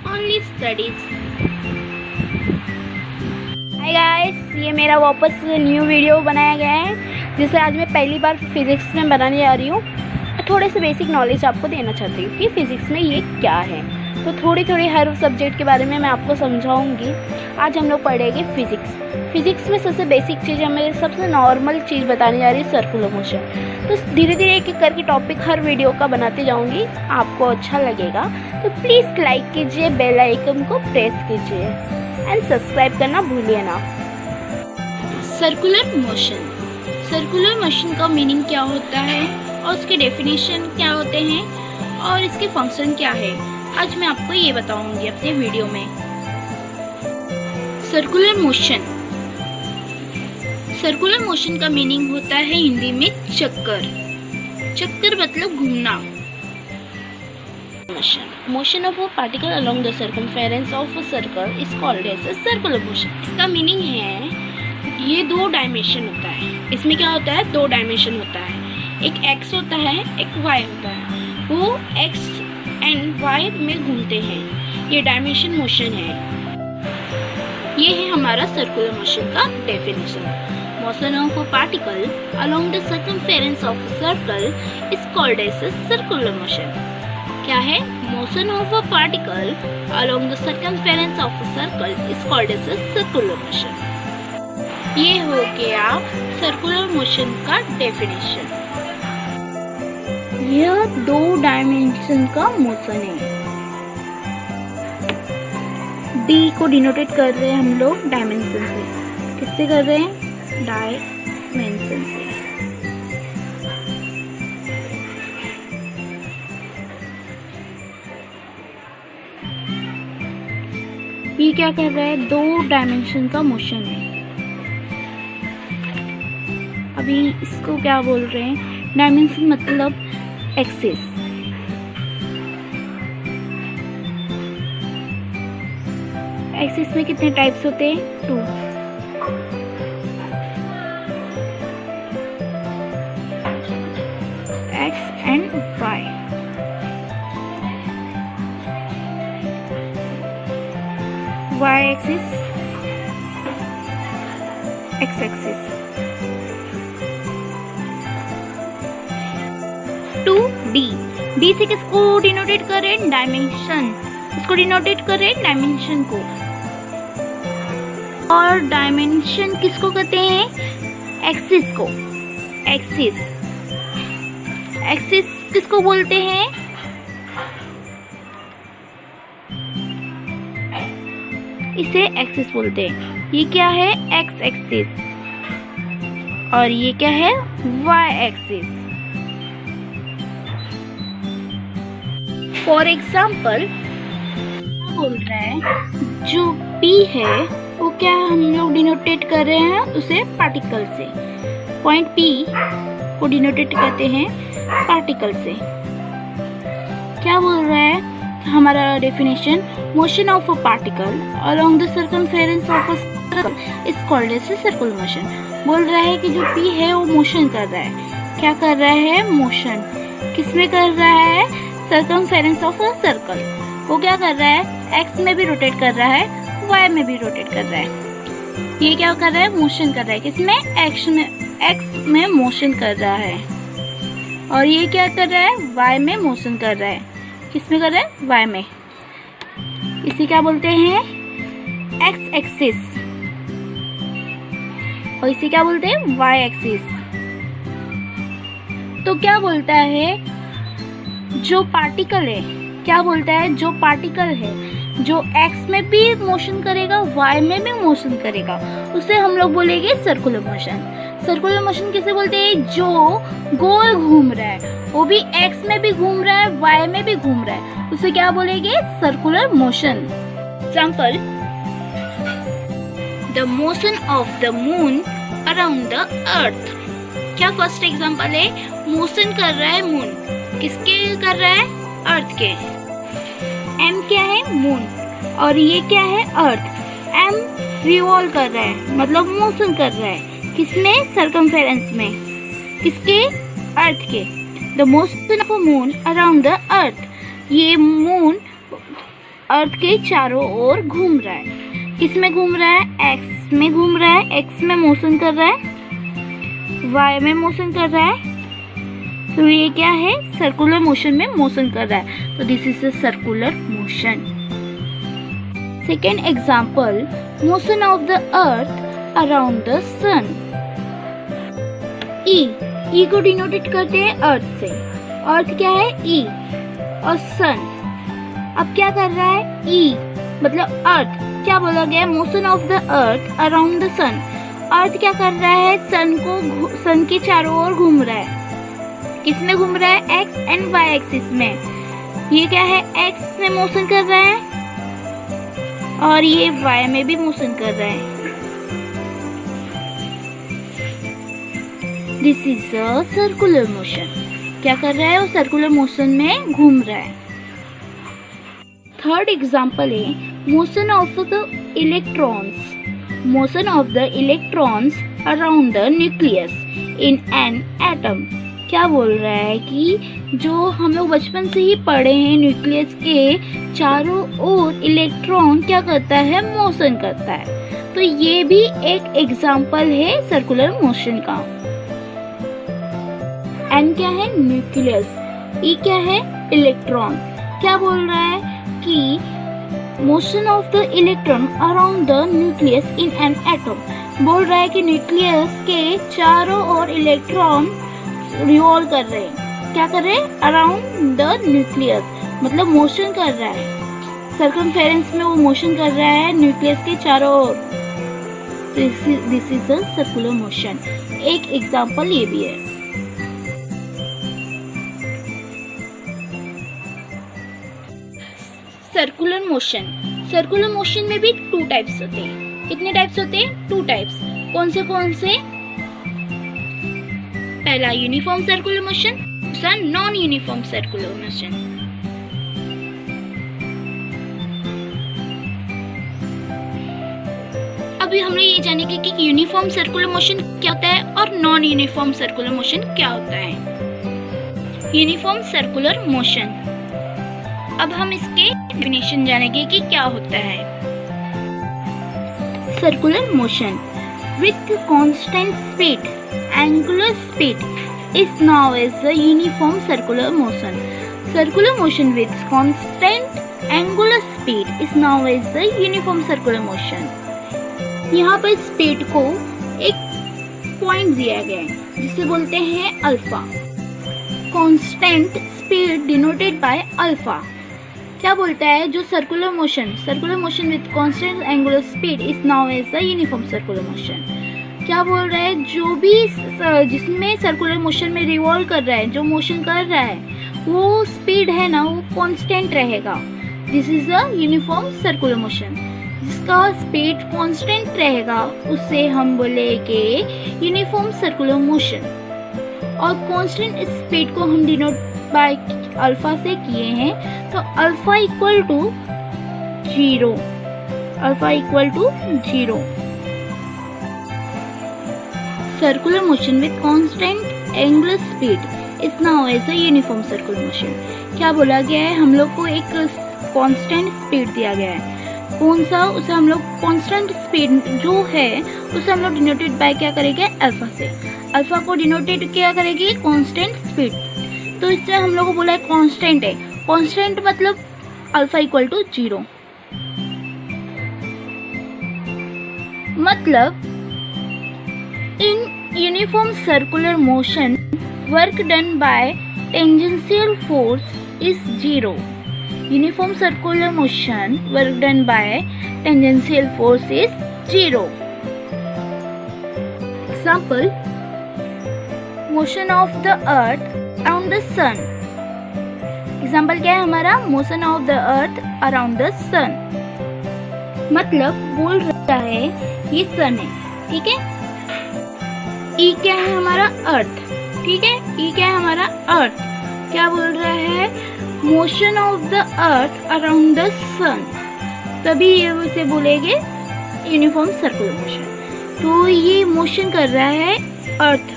only studies. Hi guys, ये मेरा वापस न्यू वीडियो बनाया गया है जिसे आज मैं पहली बार फिज़िक्स में बनाने जा रही हूँ। थोड़े से बेसिक नॉलेज आपको देना चाहती हूँ कि फ़िज़िक्स में ये क्या है। तो थोड़ी हर सब्जेक्ट के बारे में मैं आपको समझाऊंगी। आज हम लोग पढ़ेंगे फिज़िक्स में सबसे बेसिक चीज़, हमें सबसे नॉर्मल चीज़ बताने जा रही है सर्कुलर मोशन। तो धीरे धीरे एक एक करके टॉपिक हर वीडियो का बनाते जाऊंगी, आपको अच्छा लगेगा। तो प्लीज़ लाइक कीजिए, बेल आइकन को प्रेस कीजिए एंड सब्सक्राइब करना भूलिए ना। सर्कुलर मोशन का मीनिंग क्या होता है और उसके डेफिनेशन क्या होते हैं और इसके फंक्शन क्या है, आज मैं आपको ये बताऊंगी अपने वीडियो में। सर्कुलर मोशन का मीनिंग होता है हिंदी में चक्कर मतलब घूमना। Motion of a particle along the circumference of a circle is called as a circular motion. इसका मीनिंग है ये 2 डायमेंशन होता है। इसमें क्या होता है, 2 डायमेंशन होता है, एक x होता है, एक y होता है। वो x एंड y में घूमते हैं, ये डायमेंशन मोशन है। ये है हमारा सर्कुलर मोशन का definition. Motion of a particle along the circumference of a circle is called as a circular motion. क्या है, motion of a particle along the circumference of a circle is called as a circular motion. ये हो गया circular motion का definition. यह 2 dimension का motion है। D को डिनोटेट कर रहे हैं हम लोग डायमेंशन से। किससे कर रहे हैं, डायमेंशन से। ये क्या कर रहा है, 2 डायमेंशन का मोशन है। अभी इसको क्या बोल रहे हैं, डायमेंशन मतलब एक्सिस। एक्सिस में कितने टाइप्स होते हैं, 2। X and Y. Y axis, X axis. 2D, D से किसको डिनोटेट करें, डायमेंशन। इसको डिनोटेट करें डायमेंशन को। और डायमेंशन किसको कहते हैं, एक्सिस को। एक्सिस किसको बोलते हैं, इसे एक्सिस बोलते हैं। ये क्या है, एक्स एक्सिस, और ये क्या है, वाई एक्सिस। फॉर एग्जाम्पल बोल रहा है, जो P है वो क्या हम लोग डिनोटेट कर रहे हैं, उसे पार्टिकल से। पॉइंट P को डिनोटेट करते हैं पार्टिकल से। क्या बोल रहा है हमारा definition, motion of a particle along the circumference of a circle is called as circular motion. बोल रहा है कि जो P है वो मोशन कर रहा है। क्या कर रहा है, मोशन। किसमें कर रहा है, सर्कमफेरेंस ऑफ अ सर्कल। वो क्या कर रहा है, एक्स में भी रोटेट कर रहा है, वाई में भी रोटेट कर रहा है। ये क्या कर रहा है, मोशन कर रहा है। किसमें, एक्स में मोशन कर रहा है। और ये क्या कर रहा है, वाई में मोशन कर रहा है। किसमें कर रहा है, वाई में। इसे क्या बोलते हैं, एक्स एक्सिस, और इसे क्या बोलते हैं, वाई एक्सिस। तो क्या बोलता है, जो पार्टिकल है, क्या बोलता है, जो पार्टिकल है जो एक्स में भी मोशन करेगा, वाई में भी मोशन करेगा, उसे हम लोग बोलेंगे सर्कुलर मोशन। सर्कुलर मोशन किसे बोलते हैं, जो गोल घूम रहा है, वो भी एक्स में भी घूम रहा है, वाई में भी घूम रहा है, उसे क्या बोलेंगे, circular motion. Example, the motion of the moon around the earth. क्या फर्स्ट एग्जाम्पल है, मोशन कर रहा है मून, किसके कर रहा है, अर्थ के। एम क्या है, मून, और ये क्या है, अर्थ। एम रिवॉल्व कर रहा है, मतलब मोशन कर रहा है, किसमें, सर्कमफेरेंस में, किसके, अर्थ के। The motion of a moon around the earth, ये मून अर्थ के चारों ओर घूम रहा है। किस में घूम रहा है? एक्स में घूम रहा है, एक्स में मोशन कर रहा है, वाई में मोशन कर रहा है। तो ये क्या है? सर्कुलर मोशन में मोशन कर रहा है। तो this is a circular motion. Second example, motion of the earth around the sun. E को डिनोटेट करते हैं अर्थ से। अर्थ क्या है? ई। और सन अब क्या कर रहा है? ई मतलब अर्थ। क्या बोला गया? Motion of the earth around the sun. Earth क्या कर रहा है? सन के चारों ओर घूम रहा है। किस में घूम रहा है? एक्स एंड वाई एक्सिस में। ये क्या है? एक्स में मोशन कर रहा है और ये वाई में भी मोशन कर रहा है। This is a circular motion. क्या कर रहा है? वो सर्कुलर मोशन में घूम रहा है। थर्ड एग्जाम्पल है motion of the electrons. Motion of the electrons around the nucleus in an atom. क्या बोल रहा है कि जो हम लोग बचपन से ही पढ़े हैं, न्यूक्लियस के चारों ओर इलेक्ट्रॉन क्या करता है? मोशन करता है। तो ये भी एक एग्जाम्पल है सर्कुलर मोशन का। एन क्या है? न्यूक्लियस। ई क्या है? इलेक्ट्रॉन। क्या बोल रहा है कि motion of the electron around the nucleus in an atom. बोल रहा है कि न्यूक्लियस के चारों ओर इलेक्ट्रॉन रिवॉल्व कर रहे हैं। क्या कर रहे हैं? अराउंड द न्यूक्लियस मतलब मोशन कर रहा है। सर्कमफेरेंस में वो मोशन कर रहा है न्यूक्लियस के चारों ओर। This is a circular motion. एक एग्जांपल ये भी है। Circular motion. सर्कुलर मोशन में भी 2 टाइप्स होते हैं। कितने टाइप्स होते हैं? 2 टाइप्स। कौन से? पहला यूनिफॉर्म सर्कुलर मोशन, दूसरा नॉन यूनिफॉर्म सर्कुलर मोशन। अभी हम लोग ये जानेंगे कि यूनिफॉर्म सर्कुलर मोशन क्या होता है और नॉन यूनिफॉर्म सर्कुलर मोशन क्या होता है। यूनिफॉर्म सर्कुलर मोशन, अब हम इसके डेफिनेशन जानेंगे कि क्या होता है। Circular motion with constant speed, angular speed is known as the uniform circular motion. Circular motion with constant angular speed is known as the uniform circular motion. यहाँ पर स्पीड को एक पॉइंट दिया गया है जिसे बोलते हैं alpha. Constant speed denoted by alpha. क्या बोलता है? जो circular motion with constant angular speed is known as the uniform circular motion. क्या बोल रहा है? जो भी जिसमें सर्कुलर मोशन में रिवॉल्व कर रहा है, जो मोशन कर रहा है, वो स्पीड है ना, वो कांस्टेंट रहेगा। This is a uniform circular motion. जिसका स्पीड कांस्टेंट रहेगा उससे हम बोलेंगे यूनिफॉर्म सर्कुलर मोशन। और कांस्टेंट स्पीड को हम डिनोट बाय अल्फा से किए हैं, तो alpha equal to 0। Alpha equal to 0। Circular motion with constant angular speed is known as a uniform circular motion. क्या बोला गया है? हम लोग को एक कांस्टेंट स्पीड दिया गया है। कौन सा? उसे हम लोग कांस्टेंट स्पीड जो है उसे हम लोग डिनोटेड बाय क्या करेंगे? अल्फा से। अल्फा को डिनोटेड क्या करेगी? Constant speed. तो इससे हम लोग को बोला है कांस्टेंट है। कांस्टेंट मतलब अल्फा इक्वल टू 0। मतलब in uniform circular motion, work done by tangential force is 0. Uniform circular motion, work done by tangential force is 0. Example, motion of the earth around the sun. Example क्या है हमारा? motion of the earth around the sun. मतलब बोल रहा है ये सन है, ठीक है। ई क्या है हमारा? अर्थ, ठीक है। ई क्या है हमारा? अर्थ। क्या बोल रहा है? Motion of the earth around the sun. तभी ये उसे बोलेंगे यूनिफॉर्म सर्कुलर मोशन। तो ये मोशन कर रहा है अर्थ,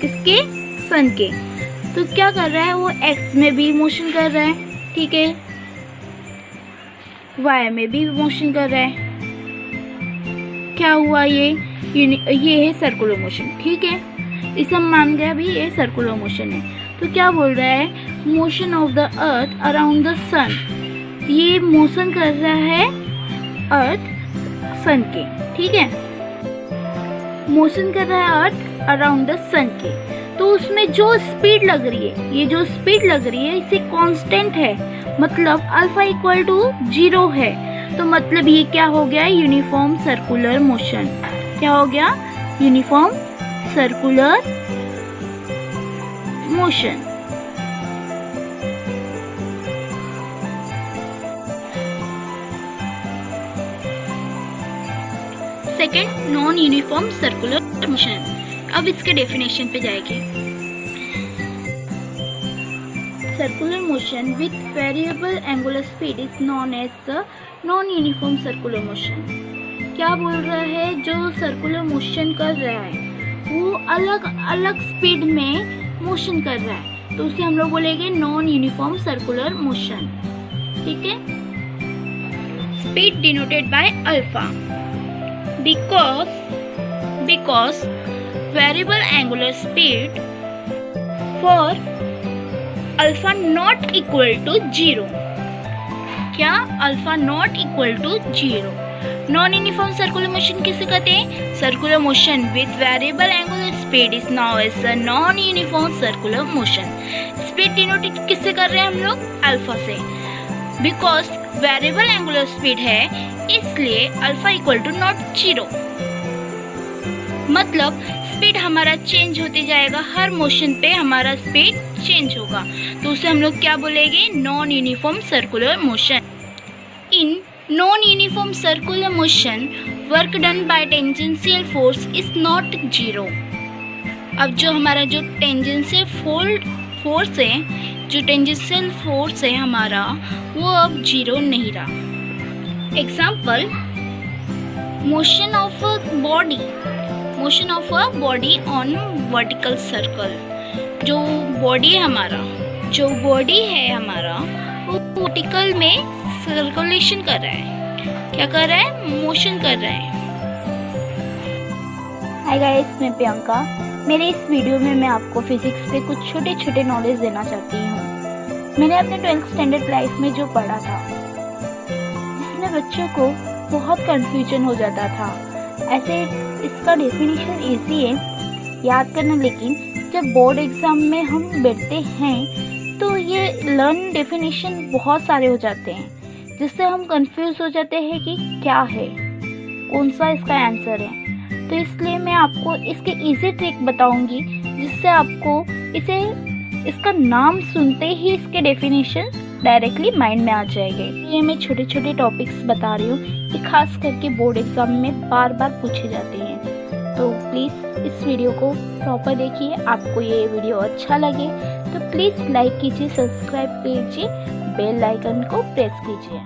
किसके? सन के। तो क्या कर रहा है? वो एक्स में भी मोशन कर रहा है, ठीक है। वाई में भी मोशन कर रहा है। क्या हुआ ये है सर्कुलर मोशन, ठीक है, इसे हम मान गए अभी ये सर्कुलर मोशन है। तो क्या बोल रहा है, motion of the earth around the sun, ये मोशन कर रहा है अर्थ सन के, ठीक है, मोशन कर रहा है अर्थ अराउंड द सन के। तो उसमें जो स्पीड लग रही है, ये जो स्पीड लग रही है इसे कांस्टेंट है, मतलब अल्फा इक्वल टू 0 है। तो मतलब ये क्या हो गया, यूनिफॉर्म सर्कुलर मोशन। क्या हो गया, uniform circular motion. Second, non uniform circular motion. अब इसके डेफिनेशन पे जाएंगे। Circular motion with variable angular speed is known as the non uniform circular motion. क्या बोल रहा है, जो सर्कुलर मोशन कर रहा है वो अलग अलग स्पीड में मोशन कर रहा है, तो उसे हम लोग बोलेंगे नॉन यूनिफॉर्म सर्कुलर मोशन, ठीक है। Speed denoted by alpha, because variable angular speed for alpha not equal to 0। क्या, alpha not equal to 0। Non uniform circular motion किसे कहते हैं, circular motion with variable angular speed is known as a non uniform circular motion. Speed denote किससे कर रहे हैं हम लोग, अल्फा से, बिकॉज वेरिएबल एंगुलर स्पीड है इसलिए अल्फा इक्वल टू नॉट 0, मतलब स्पीड हमारा चेंज होते जाएगा, हर मोशन पे हमारा स्पीड चेंज होगा, तो उसे हम लोग क्या बोलेंगे, non uniform circular motion. In non uniform circular motion work done by tangential force is not 0। अब जो हमारा जो टेंजेंशियल फोर्स है, जो टेंजेंशियल फोर्स है हमारा, वो अब 0 नहीं रहा। Example, motion of a body on vertical circle. जो बॉडी है हमारा वो वर्टिकल में सर्कुलेशन कर रहा है, क्या कर रहा है, मोशन कर रहा है। हाय गाइस, मैं प्रियंका। मेरे इस वीडियो में मैं आपको फिजिक्स पे कुछ छोटे छोटे नॉलेज देना चाहती हूँ। मैंने अपने 12th स्टैंडर्ड लाइफ में जो पढ़ा था, जिसमें बच्चों को बहुत कंफ्यूजन हो जाता था। ऐसे इसका डेफिनेशन इजी है याद करना, लेकिन जब बोर्ड एग्जाम में हम बैठते हैं तो ये लर्न डेफिनेशन बहुत सारे हो जाते हैं, जिससे हम कंफ्यूज हो जाते हैं कि क्या है, कौन सा इसका आंसर है। तो इसलिए मैं आपको इसके इजी ट्रिक बताऊंगी, जिससे आपको इसका नाम सुनते ही इसके डेफिनेशन डायरेक्टली माइंड में आ जाएंगे। ये मैं छोटे छोटे टॉपिक्स बता रही हूँ कि खास करके बोर्ड एग्जाम में बार बार पूछे जाते हैं। तो प्लीज़ इस वीडियो को प्रॉपर देखिए। आपको ये वीडियो अच्छा लगे तो प्लीज़ लाइक कीजिए, सब्सक्राइब कीजिए, बेल आइकन को प्रेस कीजिए।